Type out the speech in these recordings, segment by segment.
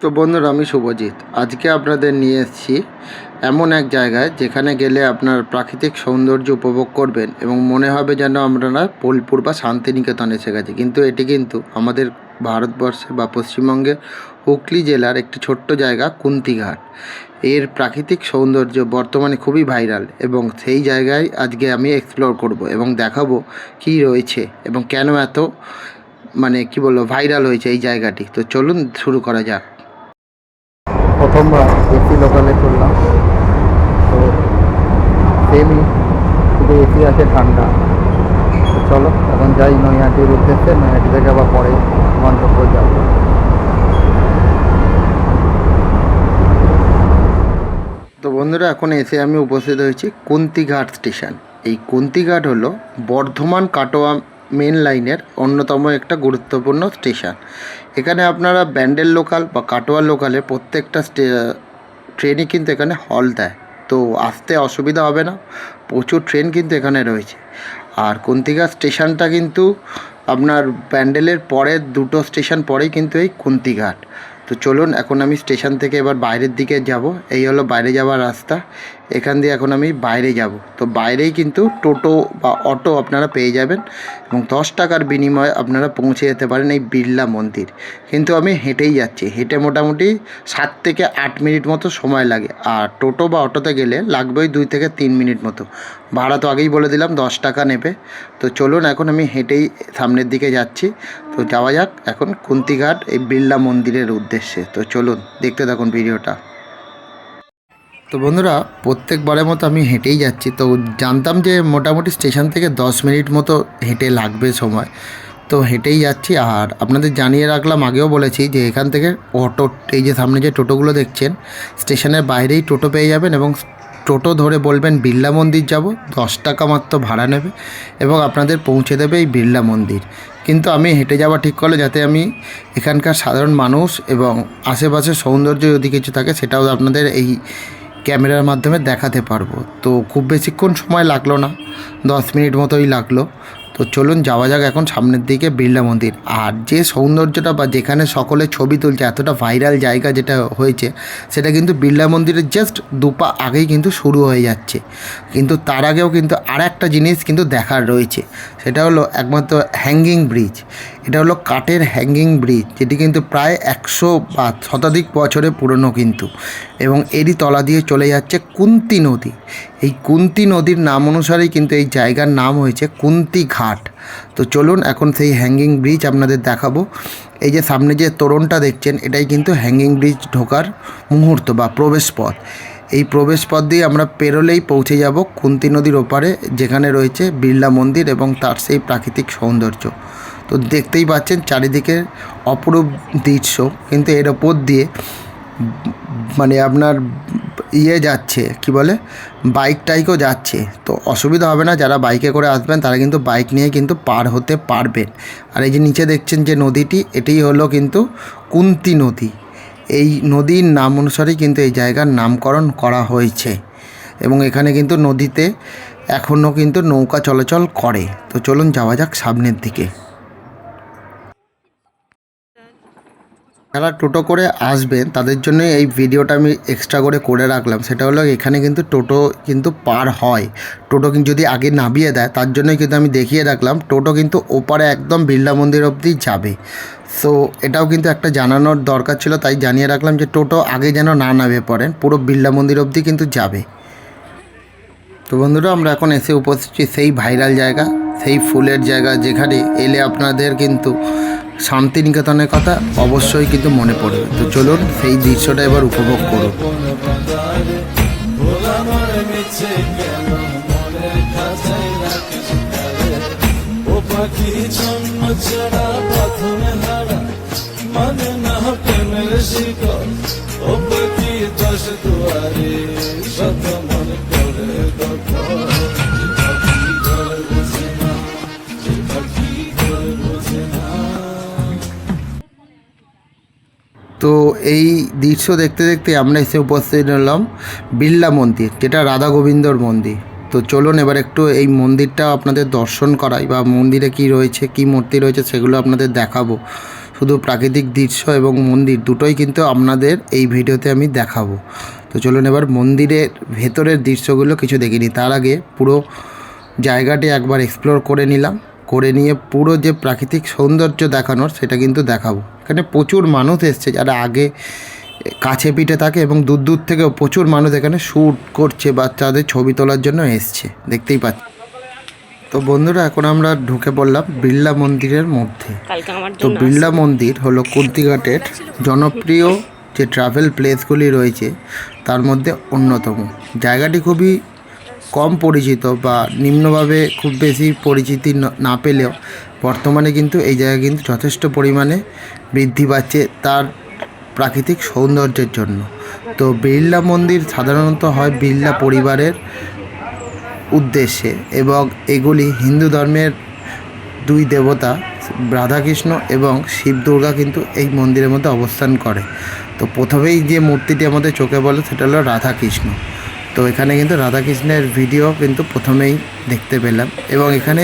তো বন্ধুরা, আমি শুভজিৎ। আজকে আপনাদের নিয়ে এসেছি এমন এক জায়গায় যেখানে গেলে আপনার প্রাকৃতিক সৌন্দর্য উপভোগ করবেন এবং মনে হবে যেন আপনারা বোলপুর বা শান্তিনিকেতন এসে গেছে। কিন্তু এটি কিন্তু আমাদের ভারতবর্ষে বা পশ্চিমবঙ্গের হুগলি জেলার একটি ছোট্ট জায়গা কুন্তিঘাট। এর প্রাকৃতিক সৌন্দর্য বর্তমানে খুবই ভাইরাল এবং সেই জায়গায় আজকে আমি এক্সপ্লোর করব এবং দেখাবো কী রয়েছে এবং কেন এত কি বলবো ভাইরাল হয়েছে এই জায়গাটি। তো চলুন শুরু করা যাক। প্রথমবার এসি লোকালে চললাম, তো সেমই, শুধু এসি আছে ঠান্ডা। তো চলো এখন যাই নৈহাটির উদ্দেশ্যে। নৈহাটি থেকে আবার পরে গন্তব্য যাব। তো বন্ধুরা, এখন এসে আমি উপস্থিত হয়েছি কুন্তিঘাট স্টেশন। এই কুন্তিঘাট হলো বর্ধমান কাটোয়া মেন লাইনের অন্যতম একটা গুরুত্বপূর্ণ স্টেশন। এখানে আপনারা ব্যান্ডেল লোকাল বা কাটোয়া লোকালে প্রত্যেকটা ট্রেনই কিন্তু এখানে হল দেয়, তো আসতে অসুবিধা হবে না। প্রচুর ট্রেন কিন্তু এখানে রয়েছে। আর কুন্তিঘাট স্টেশনটা কিন্তু আপনার ব্যান্ডেলের পরের দুটো স্টেশন পরেই কিন্তু এই কুন্তিঘাট। তো চলুন এখন আমি স্টেশন থেকে এবার বাইরের দিকে যাব। এই হলো বাইরে যাওয়ার রাস্তা। এখান দিয়ে এখন আমি বাইরে যাব। তো বাইরেই কিন্তু টোটো বা অটো আপনারা পেয়ে যাবেন এবং 10 টাকার বিনিময়ে আপনারা পৌঁছে যেতে পারেন এই বিড়লা মন্দির। কিন্তু আমি হেঁটেই যাচ্ছি। হেঁটে মোটামুটি 7 থেকে 8 মিনিট মতো সময় লাগে, আর টোটো বা অটোতে গেলে লাগবে 2 থেকে 3 মিনিট মতো। ভাড়া তো আগেই বলে দিলাম 10 টাকা নেবে। তো চলুন এখন আমি হেঁটেই সামনের দিকে যাচ্ছি। তো যাওয়া যাক এখন কুন্তিঘাট এই বিড়লা মন্দিরের উদ্দেশ্যে। তো চলুন দেখতে থাকুন ভিডিওটা। তো বন্ধুরা, প্রত্যেকবারের মতো আমি হেঁটেই যাচ্ছি। তো জানতাম যে মোটামুটি স্টেশন থেকে 10 মিনিট মতো হেঁটে লাগবে সময়, তো হেঁটেই যাচ্ছি। আর আপনাদের জানিয়ে রাখলাম, আগেও বলেছি যে এখান থেকে অটো, এই যে সামনে যে টোটোগুলো দেখছেন, স্টেশনের বাইরেই টোটো পেয়ে যাবেন এবং টোটো ধরে বলবেন বিড়লা মন্দির যাব, 10 টাকা মাত্র ভাড়া নেবে এবং আপনাদের পৌঁছে দেবে এই বিড়লা মন্দির। কিন্তু আমি হেঁটে যাওয়া ঠিক করলে যাতে আমি এখানকার সাধারণ মানুষ এবং আশেপাশের সৌন্দর্য যদি কিছু থাকে সেটাও আপনাদের এই ক্যামেরার মাধ্যমে দেখাতে পারবো। তো খুব বেশিক্ষণ সময় লাগলো না, 10 মিনিট মতোই লাগলো। তো চলুন যাওয়া যাক এখন সামনের দিকে বিড়লা মন্দির। আর যে সৌন্দর্যটা বা যেখানে সকলে ছবি তুলছে, এতটা ভাইরাল জায়গা যেটা হয়েছে, সেটা কিন্তু বিড়লা মন্দিরের জাস্ট 2 পা আগেই কিন্তু শুরু হয়ে যাচ্ছে। কিন্তু তার আগেও কিন্তু আর একটা জিনিস কিন্তু দেখার রয়েছে, সেটা হলো একমাত্র হ্যাঙ্গিং ব্রিজ। এটা হলো কাঠের হ্যাঙ্গিং ব্রিজ, যেটি কিন্তু প্রায় 100 বা শতাধিক বছরের পুরনো কিন্তু, এবং এরই তলা দিয়ে চলে যাচ্ছে কুন্তি নদী। এই কুন্তি নদীর নাম অনুসারেই কিন্তু এই জায়গার নাম হয়েছে কুন্তিঘাট। তো চলুন এখন সেই হ্যাঙ্গিং ব্রিজ আপনাদের দেখাবো। এই যে সামনে যে তোরণটা দেখছেন, এটাই কিন্তু হ্যাঙ্গিং ব্রিজ ঢোকার মুহূর্ত বা প্রবেশ পথ। এই প্রবেশ পথ দিয়ে আমরা পেরোলেই পৌঁছে যাব কুন্তি নদীর ওপারে, যেখানে রয়েছে বিড়লা মন্দির এবং তার সেই প্রাকৃতিক সৌন্দর্য। তো দেখতেই পাচ্ছেন চারিদিকে অপরূপ দৃশ্য, কিন্তু এর ওপর দিয়ে আপনার যাচ্ছে, কি বলে, বাইক টাইকও যাচ্ছে। তো অসুবিধা হবে না, যারা বাইকে করে আসবেন তারা কিন্তু বাইক নিয়ে কিন্তু পার হতে পারবেন। আর এই যে নিচে দেখছেন যে নদীটি, এটিই হলো কিন্তু কুন্তি নদী। এই নদীর নাম অনুসারেই কিন্তু এই জায়গার নামকরণ করা হয়েছে এবং এখানে কিন্তু নদীতে এখনও কিন্তু নৌকা চলাচল করে। তো চলুন যাওয়া যাক সামনের দিকে। যারা টোটো করে আসবেন তাদের জন্য এই ভিডিওটা আমি এক্সট্রা করে রাখলাম। সেটা হলো এখানে কিন্তু টোটো কিন্তু পার হয়, টোটো কিন্তু যদি আগে নামিয়ে দেয়, তার জন্যই কিন্তু আমি দেখিয়ে রাখলাম টোটো কিন্তু ওপারে একদম বিড়লা মন্দির অবধি যাবে। সো এটাও কিন্তু একটা জানানোর দরকার ছিল, তাই জানিয়ে রাখলাম যে টোটো আগে যেন না নামে পড়েন, পুরো বিড়লা মন্দির অবধি কিন্তু যাবে। তো বন্ধুরা, আমরা এখন এসে উপস্থিত সেই ভাইরাল জায়গা, সেই ফুলের জায়গা, যেখানে এলে আপনাদের কিন্তু শান্তিনিকেতনের কথা অবশ্যই কিন্তু মনে পড়বে। তো চলুন সেই দৃশ্যটা এবার উপভোগ করুন। তো এই দৃশ্য দেখতে দেখতে আমরা এসে উপস্থিত হলাম বিড়লা মন্দির, যেটা রাধা গোবিন্দর মন্দির। তো চলুন এবার একটু এই মন্দিরটা আপনাদের দর্শন করাই, বা মন্দিরে কি রয়েছে, কি মূর্তি রয়েছে সেগুলো আপনাদের দেখাবো। শুধু প্রাকৃতিক দৃশ্য এবং মন্দির দুটোই কিন্তু আপনাদের এই ভিডিওতে আমি দেখাবো। তো চলুন এবার মন্দিরের ভেতরের দৃশ্যগুলো কিছু দেখিনি। তার আগে পুরো জায়গাটি একবার এক্সপ্লোর করে নিলাম, করে নিয়ে পুরো যে প্রাকৃতিক সৌন্দর্য দেখানোর সেটা কিন্তু দেখাবো। এখানে প্রচুর মানুষ এসছে যারা আগে কাছে পিঠে থাকে এবং দূর দূর থেকেও প্রচুর মানুষ এখানে শ্যুট করছে, বাচ্চাদের ছবি তোলার জন্য এসছে, দেখতেই পাচ্ছি। তো বন্ধুরা এখন আমরা ঢুকে পড়লাম বিড়লা মন্দিরের মধ্যে। তো বিড়লা মন্দির হলো কুন্তিঘাটের জনপ্রিয় যে ট্রাভেল প্লেসগুলি রয়েছে তার মধ্যে অন্যতম। জায়গাটি খুবই কম পরিচিত বা নিম্নভাবে খুব বেশি পরিচিতি না পেলেও বর্তমানে কিন্তু এই জায়গা কিন্তু যথেষ্ট পরিমাণে বৃদ্ধি পাচ্ছে তার প্রাকৃতিক সৌন্দর্যের জন্য। তো বিড়লা মন্দির সাধারণত হয় বিড়লা পরিবারের উদ্দেশ্যে এবং এগুলি হিন্দু ধর্মের দুই দেবতা রাধাকৃষ্ণ এবং শিব দুর্গা কিন্তু এই মন্দিরের মধ্যে অবস্থান করে। তো প্রথমেই যে মূর্তিটি আমাদের চোখে পড়ে সেটা হলো রাধাকৃষ্ণ। তো এখানে কিন্তু রাধাকৃষ্ণের ভিডিও কিন্তু প্রথমেই দেখতে পেলাম এবং এখানে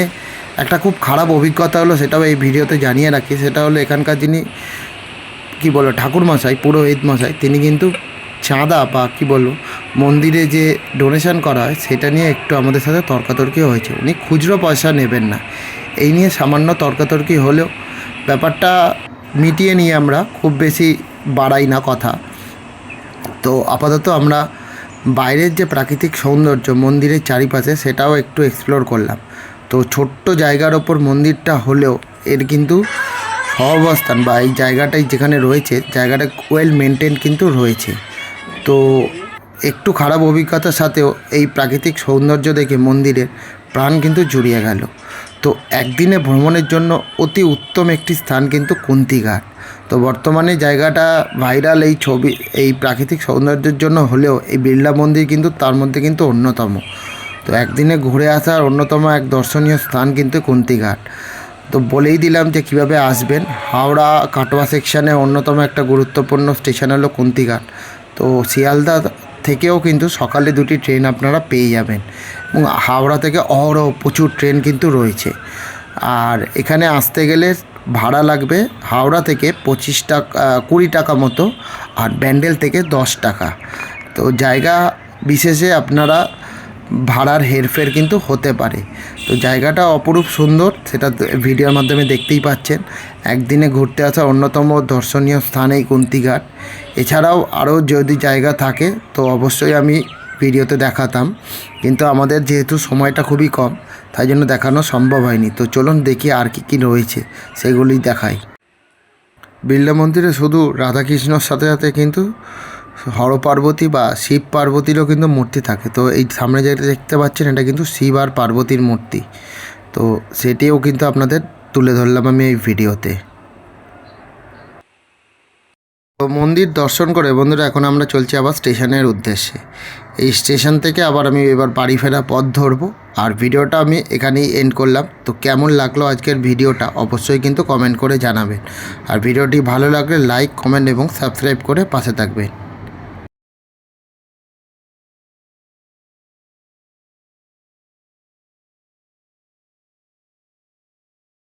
একটা খুব খারাপ অভিজ্ঞতা হলো, সেটাও এই ভিডিওতে জানিয়ে রাখি। সেটা হলো এখানকার যিনি ঠাকুরমশাই, পুরোহিত মশাই, তিনি কিন্তু চাঁদা বা মন্দিরে যে ডোনেশন করা হয় সেটা নিয়ে একটু আমাদের সাথে তর্কাতর্কি হয়েছে। উনি খুচরো পয়সা নেবেন না, এই নিয়ে সামান্য তর্কাতর্কি হলেও ব্যাপারটা মিটিয়ে নিয়ে আমরা খুব বেশি বাড়াই না কথা। তো আপাতত আমরা বাইরের যে প্রাকৃতিক সৌন্দর্য মন্দিরের চারিপাশে সেটাও একটু এক্সপ্লোর করলাম। তো ছোট্ট জায়গার ওপর মন্দিরটা হলেও এর কিন্তু সহাবস্থান বা এই জায়গাটাই যেখানে রয়েছে জায়গাটা ওয়েল মেনটেন কিন্তু রয়েছে। তো একটু খারাপ অভিজ্ঞতার সাথেও এই প্রাকৃতিক সৌন্দর্য দেখে মন্দিরের প্রাণ কিন্তু জুড়িয়ে গেল। তো একদিনে ভ্রমণের জন্য অতি উত্তম একটি স্থান কিন্তু কুন্তিঘাট। তো বর্তমানে জায়গাটা ভাইরাল এই প্রাকৃতিক সৌন্দর্যের জন্য হলেও এই বিড়লা মন্দির কিন্তু তার মধ্যে কিন্তু অন্যতম। তো একদিনে ঘুরে আসার অন্যতম এক দর্শনীয় স্থান কিন্তু কুন্তিঘাট। তো বলেই দিলাম যে কীভাবে আসবেন। হাওড়া কাটোয়া সেকশানে অন্যতম একটা গুরুত্বপূর্ণ স্টেশন হলো কুন্তিঘাট। তো শিয়ালদা থেকেও কিন্তু সকালে দুটি ট্রেন আপনারা পেয়ে যাবেন এবং হাওড়া থেকে অহরহ প্রচুর ট্রেন কিন্তু রয়েছে। আর এখানে আসতে গেলে ভাড়া লাগবে হাওড়া থেকে 20 টাকা মতো, আর ব্যান্ডেল থেকে 10 টাকা। তো জায়গা বিশেষে আপনারা ভাড়ার হেরফের কিন্তু হতে পারে। তো জায়গাটা অপরূপ সুন্দর, সেটা ভিডিওর মাধ্যমে দেখতেই পাচ্ছেন। একদিনে ঘুরতে আসা অন্যতম দর্শনীয় স্থান এই কুন্তিঘাট। এছাড়াও আরও যদি জায়গা থাকে তো অবশ্যই আমি ভিডিওতে দেখাতাম, কিন্তু আমাদের যেহেতু সময়টা খুবই কম তাই জন্য দেখানো সম্ভব হয়নি। তো চলুন দেখি আর কি রয়েছে সেগুলি দেখাই। বিড়লা মন্দিরে শুধু রাধাকৃষ্ণর সাথে সাথে কিন্তু হর পার্বতী বা শিব পার্বতীরও কিন্তু মূর্তি থাকে। তো এই সামনে যেটা দেখতে পাচ্ছেন এটা কিন্তু শিব আর পার্বতীর মূর্তি। তো সেটিও কিন্তু আপনাদের তুলে ধরলাম আমি এই ভিডিওতে। তো মন্দির দর্শন করে বন্ধুরা এখন আমরা চলছি আবার স্টেশনের উদ্দেশ্যে। এই স্টেশন থেকে আবার আমি এবার বাড়ি ফেরা পথ ধরবো। আর ভিডিওটা আমি এখানেই এন্ড করলাম। তো কেমন লাগলো আজকের ভিডিওটা অবশ্যই কিন্তু কমেন্ট করে জানাবেন। আর ভিডিওটি ভালো লাগলে লাইক, কমেন্ট এবং সাবস্ক্রাইব করে পাশে থাকবেন।